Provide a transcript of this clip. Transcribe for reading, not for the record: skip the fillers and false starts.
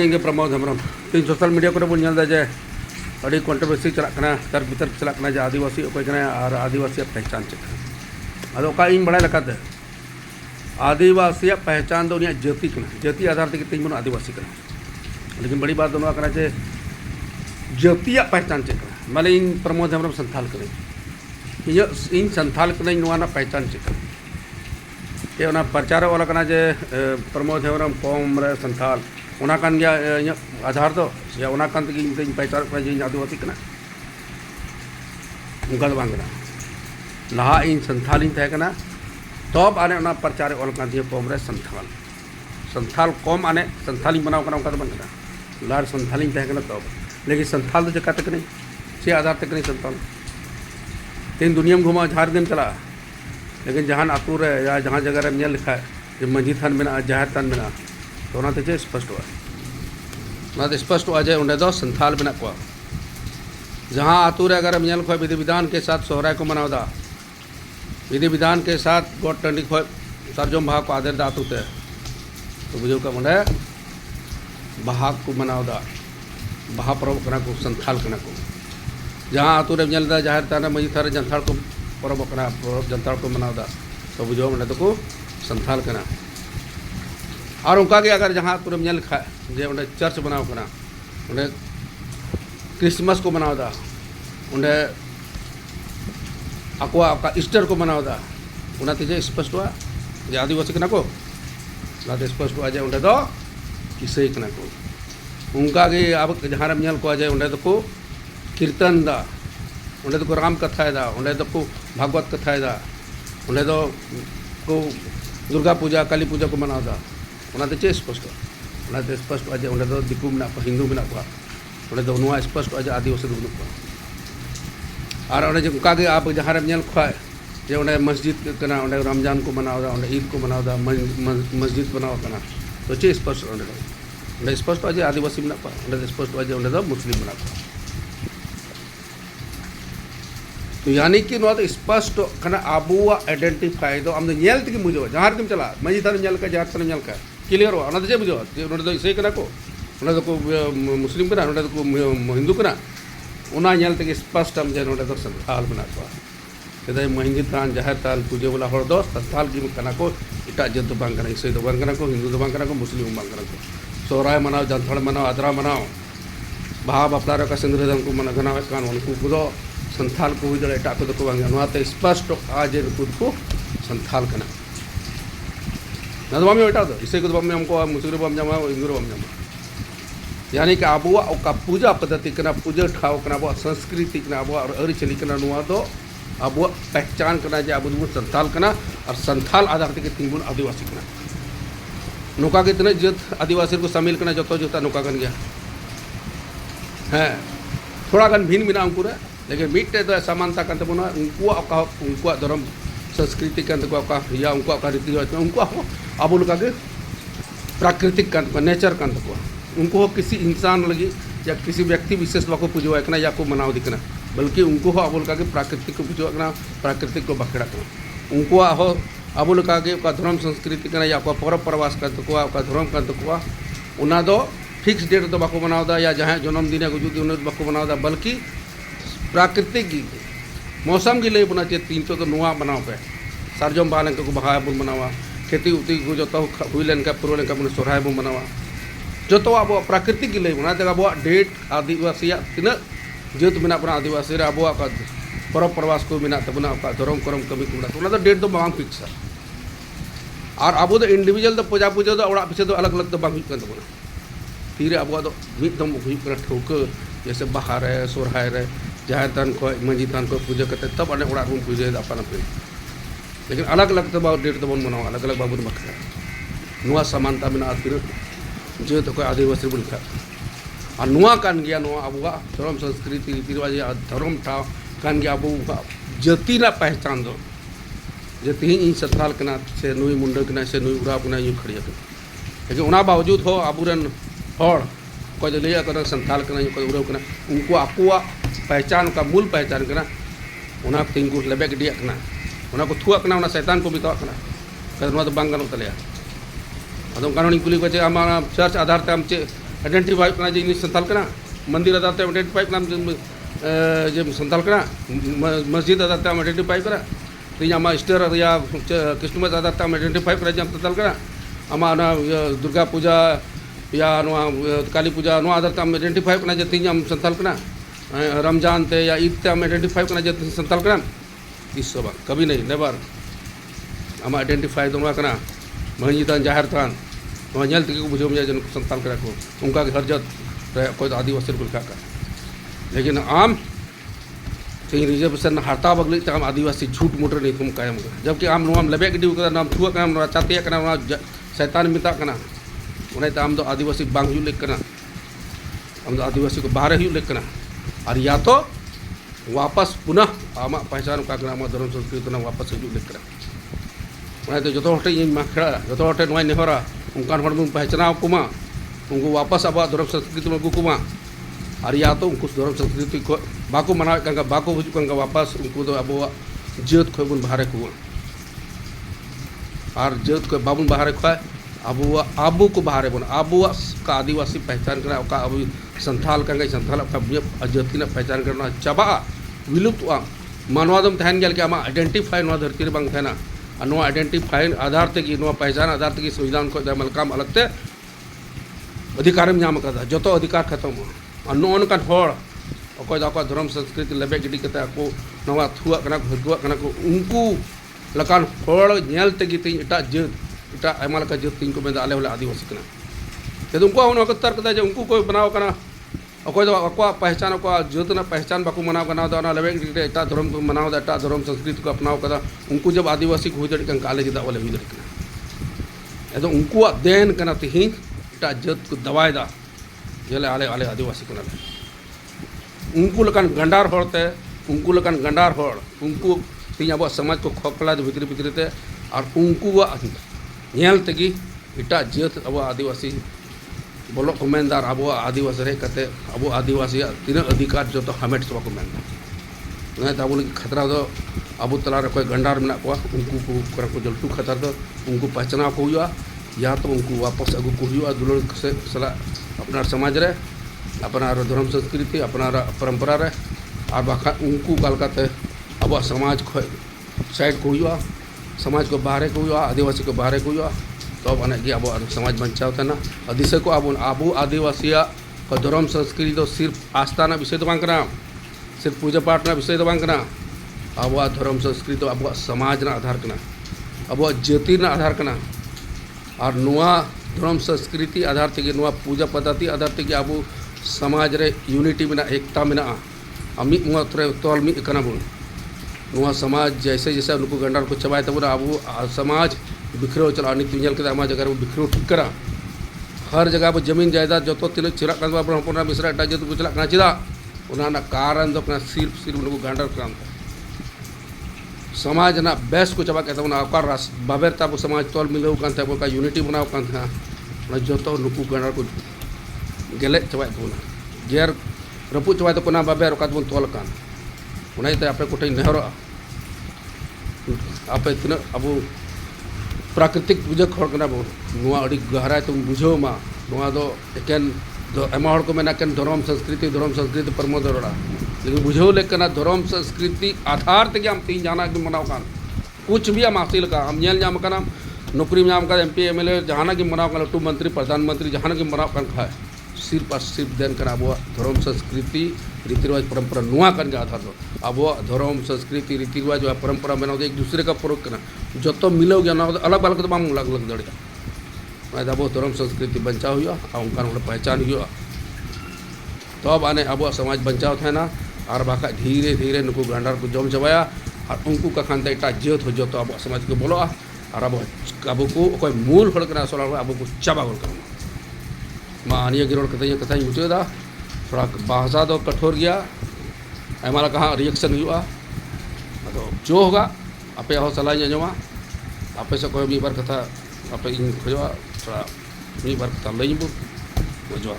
ᱤᱧ ᱜᱮ ᱯᱨᱚᱢᱳᱫ ᱦᱮᱢᱵᱨᱚᱢ ᱛᱮᱦᱮᱧ ᱥᱳᱥᱟᱞ ᱢᱤᱰᱤया ᱠᱚᱨᱮ ᱵᱚᱱ ᱧᱮᱞ ᱮᱫᱟ ᱡᱮ ᱟᱹᱰᱤ ᱠᱚᱱᱴᱨᱳᱵᱷᱟᱨᱥᱤ ᱪᱟᱞᱟᱜ ᱠᱟᱱᱟ, ᱛᱟᱨ ᱵᱤᱛᱚᱨᱠ ᱪᱟᱞᱟᱜ ᱠᱟᱱᱟ ᱡᱮ आदिवासी ᱚᱠᱚᱭ ᱠᱟᱱᱟᱭ ᱟᱨ आदिवासी पहचान ᱪᱮᱫ ᱠᱟᱱᱟ। ᱟᱫᱚ ᱚᱠᱟ ᱤᱧ ᱵᱟᱲᱟᱭ ᱞᱮᱠᱟᱛᱮ आदिवासी पहचान दो उनिया जाति कना, जाति आधार ते तेज बन आदिवासी कना। लेकिन बड़ी बात दोनों कना जे जाति पहचान चेक कना। माले इन प्रमोद हेम्ब्रम संथाल कने इन संथाल कने नोना पहचान चेक ये ओना प्रचार वाला कना जे प्रमोद हेम्ब्रम कौम रे संथाल ओना कान गया आधार तो या ओना कान ते इन पहचान कना जे आदिवासी कना उनका तो बांगना लहा इन संथाल इन तय कना तब आने उना प्रचार ऑल का दिए कौम रे संथाल संथाल कौम आने संथाली बनाव कना उनका तो बनना लार संथाली तय कना तब लेकिन संथाल तो जका तक नहीं से आधार तक नहीं संथाल तीन दुनिया में घुमा झारखंड चला लेकिन जहां आतू रे या जहां जगह रे नेल लिखा है मंजी थान में जाहिर थान में तो ओना ते स्पष्ट हुआ ना तो स्पष्ट हुआ जे उन्हें दो संथाल में को जहां आतू रे अगर नेल खो विधि विधान के साथ सोहराय को मनावदा विधि विधान के साथ गोट टंडी खो सरजम भाग को आदर दातु ते तो बुझो का मने भाग को मनावदा बहा पर्व कना को संथाल कना को जहां आतु रे नेल दा जाहिर थान मंजी थारे जनथाल को पर्व कना जनताल को मनावदा तो बुझो मने तो को संथाल कना। और उनका के अगर जहां आतु रे नेल खा जे उन्हें चर्च बनाव कना उन्हें क्रिसमस को मनावदा उन्हें अक्वा का ईस्टर को मनावदा उना ते स्पष्ट हुआ जे आदिवासी कना को ना ते स्पष्ट हुआ जे उन्हें दो ईसाई कना को उनका के अब जहां रे नेल को जे उन्हें तो को कीर्तन दा उन्हें तो को राम कथा दा उन्हें तो को भागवत कथा दा उन्हें तो को दुर्गा पूजा काली पूजा को मनावदा उना ते स्पष्ट उना ते स्पष्ट हुआ जे उन्हें तो दिकु में हिंदू में उन्हें तो नुआ स्पष्ट हुआ जे आदिवासी को और उन्हें जो उनका के आप जहां रे नेल खाए जे उन्हें मस्जिद कना उन्हें रमजान को मनावदा उन्हें ईद को मनावदा मस्जिद बनाव कना तो स्पष्ट उन्हें स्पष्ट हुआ जे आदिवासी में उन्हें स्पष्ट हुआ जे उन्हें तो मुस्लिम बना तो यानी कि नो तो स्पष्ट कना आबुआ आइडेंटिफाई दो हम नेल तक बुझो जहां तुम चला मंजी थारे नेल का जहां थारे नेल का क्लियर हो उन्हें बुझो उन्हें तो इसे कना को उन्हें तो को मुस्लिम कना उन्हें तो को हिंदू कना उना नेल तक स्पष्ट हम जे उन्हें तो संथाल बना को कदे मंजी थान जहां थान पूजे वाला हर दो संथाल की कना को इटा जंतु बांग कना इसे तो बांग कना को हिंदू तो बांग कना को मुस्लिम बांग कना को सोहराय मनाओ जनथाल मनाओ आदरा मनाओ बहा बापला रे का सिंदूरदान को मना गना कान उनको को संथाल को हुई एटा को को बांग नोते स्पष्ट आज खुद को संथाल कना ना तो बामी एटा तो इसे को बामी हमको मुस्लिम बाम जामा हिंदू बाम जामा यानी कि आबुआ का पूजा पद्धति कना पूजा ठाव कना अब संस्कृति कना अब अरि चली कना नुआ तो अब पहचान कना जे अब संथाल कना और संथाल आधार ते तीन आदिवासी कना नौका के इतने जत आदिवासी को शामिल करना जो जोता नौका गन गया है थोड़ा गन भिन्न बिना उनको लेकिन मिट्टे तो समानता करते बना उनको धर्म संस्कृति के या उनको रीति रिवाज उनको अब उनका प्राकृतिक नेचर का उनको किसी इंसान लगी या किसी व्यक्ति विशेष को पूजवा या को मनाव दिखना बल्कि उनको अब उनका प्राकृतिक को पूजवा प्राकृतिक को बखेड़ा उनको अब लगा धर्म संस्कृति या परब प्रवास धर्म उना दो फिक्स डेट तो बाको बनावदा या जहाँ जन्मदिन गुजुदी उन्हें बाको बनावदा बल्कि प्राकृतिक मौसम की लई बना चाहिए तीन तो नुआ बनाव पे सरजम बहा लेन को बहा बन बनावा खेती उती को जो हुई लेन का पूर्व लेन का सोहराय बन बनावा जो तो अब प्राकृतिक की लई बना अब डेट आदिवासी तीना जेत में आदिवासी अब परब प्रवास को मेना तबना धर्म करम कमी को तो डेट तो बांग फिक्स और अब तो इंडिविजुअल तो पूजा पूजा तो ओड़ा पीछे तो अलग अलग तो बांग हुई कन तबना तीरे अब तो मिदम हुई ठौक जैसे बहा रे सोहराय रे जाहिर थान को मंजी थान को पूजा करते तब अने ओड़ा बन पूजा अपन अपन लेकिन अलग अलग तो डेट तो बन मनावा अलग अलग बाबू बखरा नुआ समानता में तीन जो तो कोई आदिवासी बन खा और नुआ कान गया नुआ अब धर्म संस्कृति रीति रिवाज धर्म ठाव कान गया अब जाति ना पहचान दो जे तीन इन संथाल कना से नुई मुंडा कना से नुई उड़ा कना यू खड़िया लेकिन उना बावजूद हो अबुरन हर को लैया कना संथाल कना को उड़ाव कना उनको आकुआ पहचान का मूल पहचान कना उना तीन को लेबे गिडिया कना उना को थुआ कना उना शैतान को बितावा कना तो बांग गानो तलेया अदम कानूनी कुली को आम चर्च आधार ते आम चे आइडेंटिफाई करना जे संताल कना मंदिर आधार ते आइडेंटिफाई करना जे संताल कना मस्जिद आधार ते आइडेंटिफाई करा तीन आमा स्टेर या क्रिसमस आधार ते आइडेंटिफाई करा जे संताल कना आमा दुर्गा पूजा या काली पूजा आधार ते आइडेंटिफाई करना जे तीन आम संताल कना रमजान ते या ईद ते आइडेंटिफाई करना जे संताल कना इस सब कभी नहीं नेवर आम आइडेंटिफाई दो कना मांझी थान जाहिर थान नल तक बुझे जन संताल करा को उनका हर जत कोई आदिवासी को लिखा लेकिन आम तीन रिजर्वेशन हड़ता बगली आम आदिवासी झूठ मुटर नहीं तुम कायम जबकि आम लेबे गिडी नाम थुआ चाते शैतान मिता आम दो आदिवासी बांग लेकना आम दो आदिवासी को बाहर लेकना और या तो वापस पुनः आम पहचान का आम धर्म संस्कृति वापस हजूलेकना जो हटे खेड़ा जो हटे नेहरा उनकान बन पहचाना कुमा उनको वापस अब धर्म संस्कृति में अगू कुमा और या तो उनको धर्म संस्कृति को बाको मनावे बाको हजूँ वापस उनको अब जेत खो बन बाहर को और जेत को बाबन बाहर खुआ अब को बाहर बन अब का आदिवासी पहचान करना अब संथाल का संथाल जाति पहचान करना चाबा विलुप्त मानवादम तहन गया कि आम आइडेंटिफाई धरती रे बांग तहना और आइडेंटिफाई आधार तक पहचान आधार तक संविधान को मलकाम अलगते अधिकार नाम जो अधिकार खत्म और नौकान अकोय धर्म संस्कृति लेबे गिडी को थुआ हगुआ को उनको लकान नेल तेगी तीन एटा जात एटा आयमा लका जात तीन को मेदा आले होले आदिवासी कना यदि उनको को तर्क दा उनको कोई बनाव कना अकोय पहचान जात पहचान बाको मनाव कना लेबे गिडी एटा धर्म को मनाव एटा धर्म संस्कृति को अपनाव कदा उनको जब आदिवासी को हुई दड़ी काले चेदा वाले हुई दड़ी कना यदि उनको देन कना तिहिन एटा जात को दवायदा जेले आले आले आदिवासी कना उनको लकान गंडार होते उनको लकान गंडार होड़ उनको तीन अब समाज को खोखला भितरी भितरी ते और उनको नेल तेगी एटा जात अब आदिवासी बोलो को मेनदार अब आदिवासी रे कते अब आदिवासी तीन अधिकार जो तो हमेट सब को मेनदा अब खतरा दो अब तला रे कोई गंडार में उनको को जल्टू खतरा दो उनको पहचाना को हुआ या तो उनको वापस अगू को हुआ दुलड़ से सला अपना समाज रे अपना धर्म संस्कृति अपना परंपरा रे और बाखा उनको कलकाते अब समाज को साइड को हुआ समाज को बाहर को हुआ आदिवासी को बाहर को हुआ तो अब अब समाज बचाव थे दिशा को अब आदिवासी को धर्म संस्कृति तो सिर्फ आस्था विषय तो बांग सिर्फ पूजा पाठ विषय तो बांग अब धर्म संस्कृति अब समाज आधार अब जाति आधार और नुआ धर्म संस्कृति आधार तक पूजा पद्धति आधार तक अब समाज रे यूनिटी में एकता में मिद मत रे तोल मिद कना बन नुआ समाज जैसे जैसे उनको गंडार को चबाए तब अब समाज बिखरो चला नित जगह जगह बिखरो ठीक करा हर जगह पर जमीन जायदाद जो तीन चला ब्रह्मपुरा मिश्रा एट जात को चला चेदा कारण सिर्फ सिर्फ उनको गंडार काम समाज ना बेस को चबा के बाबेर तब समाज तोल मिलाव का यूनिटी बनाव जो तो नुकू गंडार को गेले चबाए तबना गेर रपू चबाए तो बाबेर बन तोल आपे कोठे नेहरा आपे तीन अब प्राकृतिक पूजक बन गहराई तुम बुझे एकेन एमा को मेना धर्म संस्कृति परमो दरोड़ा लेकिन बुझे लेकिन धर्म संस्कृति आधार तक आम तीन जहाँ मनाव कुछ भी आम हासिल का आम नाम नौकरी नाम MP MLA जहाँ मनाव लटू मंत्री प्रधानमंत्री जहाँ मनाव खाए सिर्फ और सिर्फ देन अब धर्म संस्कृति रीति रिवाज परंपरा नुआ आधार दो अब धर्म संस्कृति रीति रिवाज परंपरा बनाव एक दूसरे का फरक जो तो मिलाव गया अलग अलग तो बाम अलग अलग दड़िया अब धर्म संस्कृति बचाव हुआ उनका पहचान हुआ तब आने अब समाज बचाव थे और बाखा धीरे धीरे नुकू गंडार को जम चबाया और उनको का खान एट जात हो जो तो अब समाज को बोलो और अब को कोई मूल हड़ असल अब को चाबा गल मा निया गिरोड़ कथा मुचादा थोड़ा भाषा तो कठोर गया आयमा कहाँ रिएक्शन हुआ जो होगा आपे सलाह आजमा आपे से कोई मीबार कथा आपे खोजा थोड़ा मीबार कथा लई बुझवा